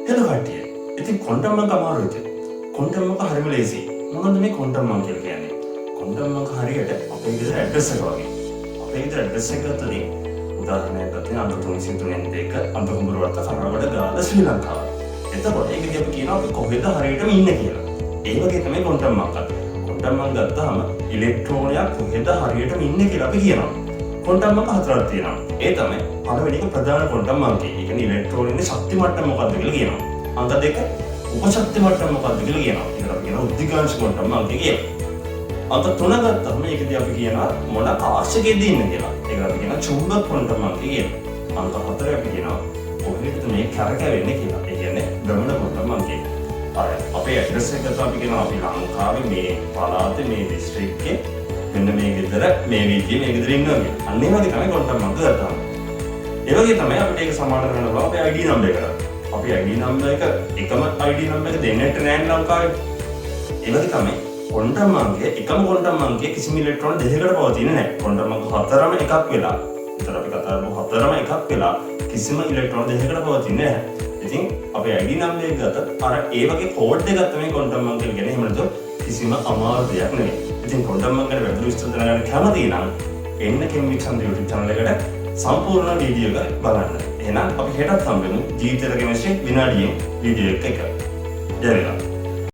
හෙළ කට්ටිය. ඉතින් ක්වොන්ටම් අංක අමාරු ඉතින්. ක්වොන්ටම් අංක හරිම ලේසි. මොනවද මේ ක්වොන්ටම් අංක කියලා කියන්නේ? ක්වොන්ටම් අංක හරියට අපේ ගෙදර ඇඩ්‍රස් එක වගේ. අපේ ගෙදර ඇඩ්‍රස් එක ගත්තොත් උදාහරණයක් ගත්තොත් අංක 332 අංක කුඹුරවත්ත කරවඩ ගාලා ශ්‍රී ලංකාව. එතකොට ඒකදී අපි කියනවා අපි කොහෙද හරියටම ඉන්නේ කියලා. ඒ වගේ තමයි ක්වොන්ටම් අංක. ක්වොන්ටම් අංක ගත්තාම ඉලෙක්ට්‍රෝනයක් කොහෙද හරියටම ඉන්නේ කියලා අපි කියනවා. ක්වොන්ටම් අංක හතරක් තියෙනවා. ඒ තමයි පළවෙනි එක ප්‍රධාන ක්වොන්ටම් අංකය. ඒ කියන්නේ ඉලෙක්ට්‍රෝනයේ ශක්ති මට්ටම මොකක්ද කියලා කියනවා. අංක දෙක උපශක්ති මට්ටම මොකක්ද කියලා කියනවා. ඒකට අපි කියනවා උද්දීඝාංශ ක්වොන්ටම් අංකය කියලා. අංක 3 ගත්තාම ඒකදී අපි කියනවා මොන කාර්යයකද ඉන්නේ කියලා. ඒකට අපි කියනවා චුම්බක ක්වොන්ටම් අංකය කියලා. අංක 4 අපි කියනවා කොහෙද මේ කැරකෙන්නේ කියලා. ඒ කියන්නේ භ්‍රමණ ක්වොන්ටම් අංකය. අපේ ඇඩ්‍රස් එක ගත්තාම අපි කියනවා අපි ලංකාවේ මේ පළාතේ මේ දිස්ත්‍රික්කේ මෙන්න මේ ගෙදර මේ වීදියේ මේ ගෙදර ඉන්නවා කියලා. අන්න ඒ වගේ තමයි ක්වොන්ටම් අංක ගත්තාම. ඒ වගේ තමයි අපිට ඒක සමාන කරන්න පුළුවන් අපේ ID නම්බර් එකට. අපේ ID නම්බර් එක එකම ID නම්බර් එක දෙන්නට නෑ ලංකාවේ. ඒ වගේ තමයි ක්වොන්ටම් අංකය එකම ක්වොන්ටම් අංකයේ කිසිම ඉලෙක්ට්‍රෝන දෙකකට පවතින්නේ නෑ. ක්වොන්ටම් අංක හතරම එකක් වෙලා. ඒතර අපි කතා කරමු හතරම එකක් වෙලා කිසිම ඉලෙක්ට්‍රෝන දෙකකට පවතින්නේ නෑ. ඉතින් අපේ ID නම්බර් එක ගත්තත් අර ඒ වගේ කෝඩ් එකක් තමයි ක්වොන්ටම් අංකය කියන්නේ. එහෙම නැත්නම් කිසිම අමාරු දෙයක් නෙවෙයි. ඉතින් ක්වොන්ටම් අංක ගැන වැඩි විස්තර දැනගන්න කැමති නම් එන්න කෙම්බ්‍රිජ් ඡන්ද YouTube channel එකට සම්පූර්ණ වීඩියෝ එක බලන්න. එහෙනම් අපි හෙටත් හම්බෙමු ජීවිතේට කෙනෙක් විනාඩියෙන් වීඩියෝ එක. ජය වේවා.